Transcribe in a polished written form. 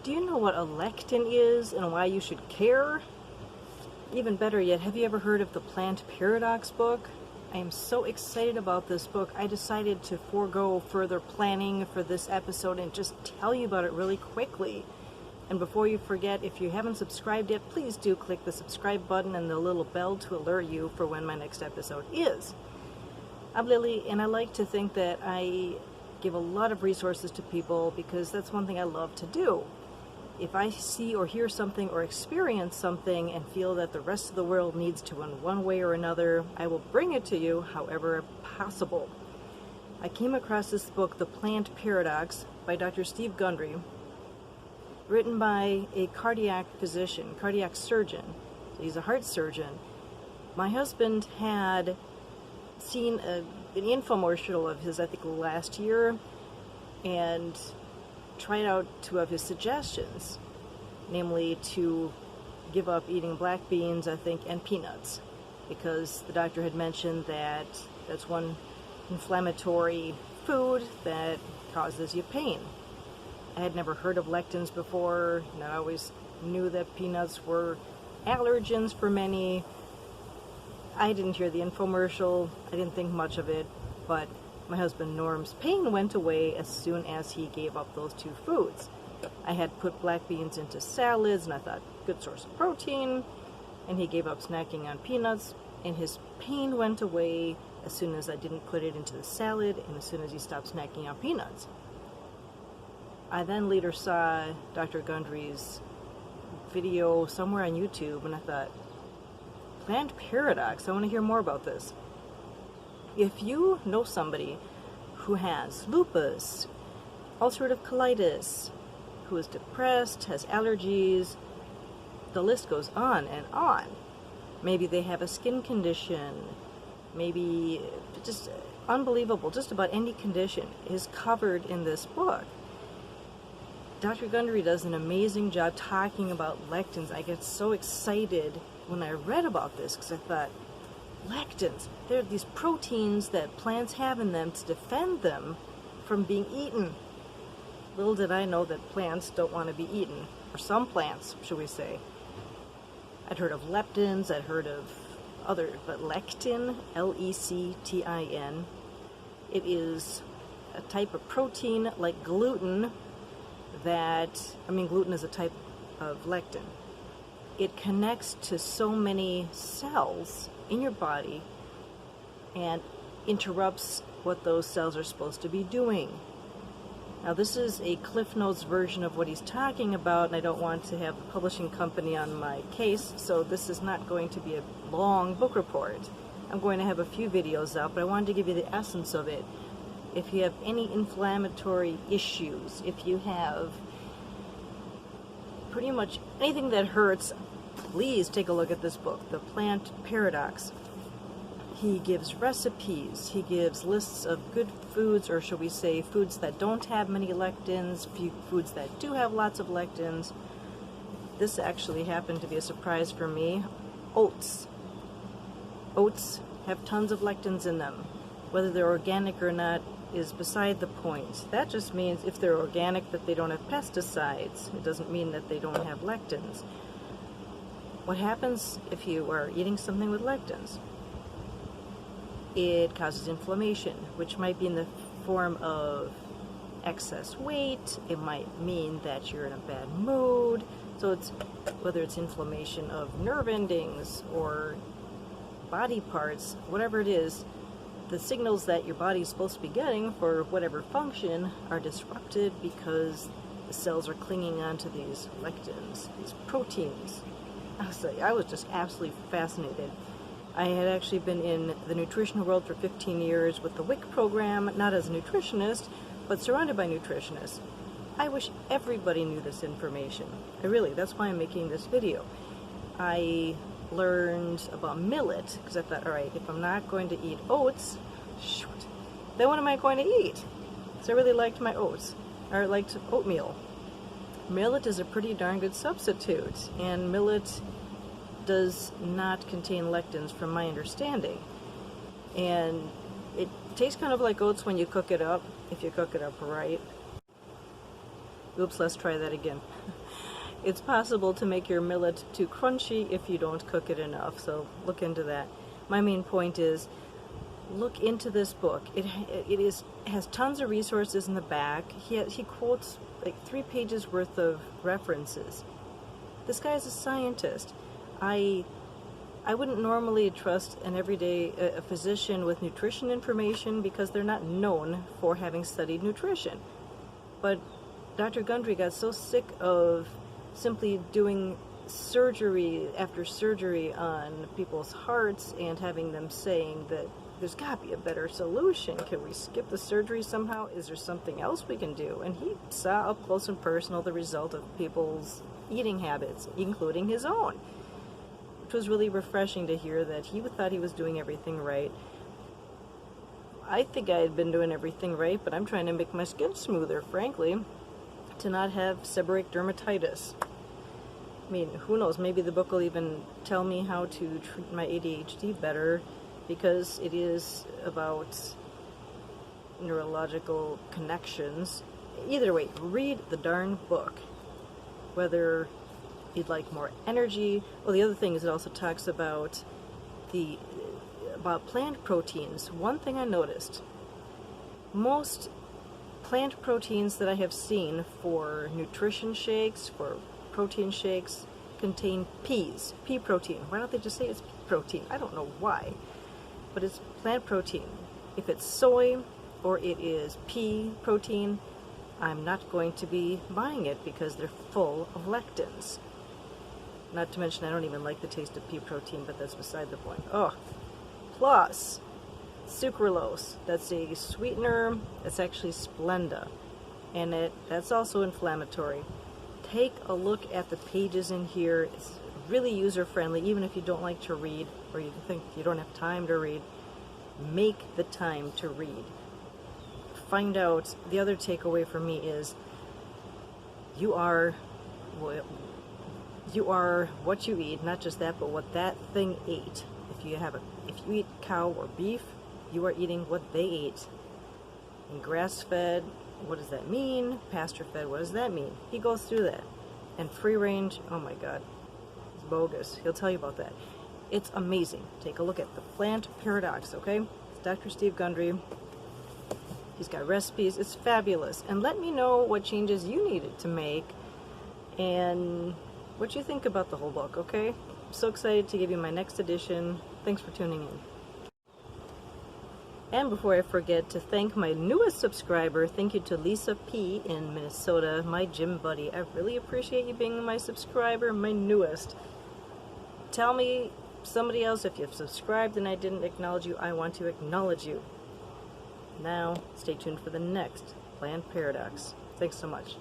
Do you know what a lectin is and why you should care? Even better yet, have you ever heard of the Plant Paradox book? I am so excited about this book. I decided to forego further planning for this episode and just tell you about it really quickly. And before you forget, if you haven't subscribed yet, please do click the subscribe button and the little bell to alert you for when my next episode is. I'm Lily, and I like to think that I give a lot of resources to people because that's one thing I love to do. If I see or hear something or experience something and feel that the rest of the world needs to in one way or another, I will bring it to you however possible. I came across this book, The Plant Paradox, by Dr. Steve Gundry, written by a cardiac physician, cardiac surgeon. So he's a heart surgeon. My husband had seen an infomercial of his, I think, last year, and tried out two of his suggestions, namely to give up eating black beans, I think, and peanuts, because the doctor had mentioned that that's one inflammatory food that causes you pain. I had never heard of lectins before, and I always knew that peanuts were allergens for many. I didn't hear the infomercial, I didn't think much of it, but my husband Norm's pain went away as soon as he gave up those two foods. I had put black beans into salads, and I thought, good source of protein, and he gave up snacking on peanuts, and his pain went away as soon as I didn't put it into the salad, and as soon as he stopped snacking on peanuts. I then later saw Dr. Gundry's video somewhere on YouTube, and I thought, Plant Paradox, I want to hear more about this. If you know somebody who has lupus, ulcerative colitis, who is depressed, has allergies, the list goes on and on. Maybe they have a skin condition, maybe just unbelievable, just about any condition is covered in this book. Dr. Gundry does an amazing job talking about lectins. I get so excited when I read about this because I thought, lectins, they're these proteins that plants have in them to defend them from being eaten. Little did I know that plants don't want to be eaten, or some plants, should we say. I'd heard of leptins, I'd heard of other, but lectin, L-E-C-T-I-N, it is a type of protein like gluten gluten is a type of lectin. It connects to so many cells in your body and interrupts what those cells are supposed to be doing. Now this is a Cliff Notes version of what he's talking about, and I don't want to have the publishing company on my case, so this is not going to be a long book report. I'm going to have a few videos out, but I wanted to give you the essence of it. If you have any inflammatory issues, if you have pretty much anything that hurts, please take a look at this book, The Plant Paradox. He gives recipes, he gives lists of good foods, or shall we say foods that don't have many lectins, foods that do have lots of lectins. This actually happened to be a surprise for me. Oats. Oats have tons of lectins in them. Whether they're organic or not is beside the point. That just means if they're organic that they don't have pesticides. It doesn't mean that they don't have lectins. What happens if you are eating something with lectins? It causes inflammation, which might be in the form of excess weight. It might mean that you're in a bad mood. So it's whether it's inflammation of nerve endings or body parts, whatever it is, the signals that your body is supposed to be getting for whatever function are disrupted because the cells are clinging onto these lectins, these proteins. I was just absolutely fascinated. I had actually been in the nutritional world for 15 years with the WIC program, not as a nutritionist, but surrounded by nutritionists. I wish everybody knew this information. That's why I'm making this video. I learned about millet, because I thought, alright, if I'm not going to eat oats, then what am I going to eat? So I really liked my oats, or I liked oatmeal. Millet is a pretty darn good substitute, and millet does not contain lectins from my understanding. And it tastes kind of like oats when you cook it up, if you cook it up right. Oops, let's try that again. it's possible to make your millet too crunchy if you don't cook it enough, so look into that. My main point is, look into this book. It has tons of resources in the back. He quotes like 3 pages worth of references. This guy is a scientist. I wouldn't normally trust an everyday a physician with nutrition information because they're not known for having studied nutrition. But Dr. Gundry got so sick of simply doing surgery after surgery on people's hearts and having them saying that there's got to be a better solution. Can we skip the surgery somehow? Is there something else we can do? And he saw up close and personal the result of people's eating habits, including his own, which was really refreshing to hear that he thought he was doing everything right. I think I had been doing everything right, but I'm trying to make my skin smoother, frankly, to not have seborrheic dermatitis. I mean, who knows, maybe the book will even tell me how to treat my ADHD better, because it is about neurological connections. Either way, read the darn book. Whether you'd like more energy. Well, the other thing is it also talks about plant proteins. One thing I noticed, most plant proteins that I have seen for nutrition shakes, for protein shakes, contain peas, pea protein. Why don't they just say it's pea protein? I don't know why, but it's plant protein. If it's soy or it is pea protein, I'm not going to be buying it because they're full of lectins. Not to mention I don't even like the taste of pea protein, but that's beside the point. Oh, plus sucralose. That's a sweetener. It's actually Splenda, and that's also inflammatory. Take a look at the pages in here. It's really user-friendly, even if you don't like to read or you think you don't have time to read. Make the time to read. Find out. The other takeaway for me is you are what you eat. Not just that, but what that thing ate. If you eat cow or beef, you are eating what they ate. And grass-fed, what does that mean? Pasture-fed, what does that mean? He goes through that. And free-range, oh my God, it's bogus. He'll tell you about that. It's amazing. Take a look at the Plant Paradox, okay? It's Dr. Steve Gundry. He's got recipes. It's fabulous. And let me know what changes you needed to make and what you think about the whole book, okay? I'm so excited to give you my next edition. Thanks for tuning in. And before I forget to thank my newest subscriber, thank you to Lisa P. in Minnesota, my gym buddy. I really appreciate you being my subscriber, my newest. Tell me, somebody else, if you've subscribed and I didn't acknowledge you, I want to acknowledge you. Now, stay tuned for the next Plant Paradox. Thanks so much.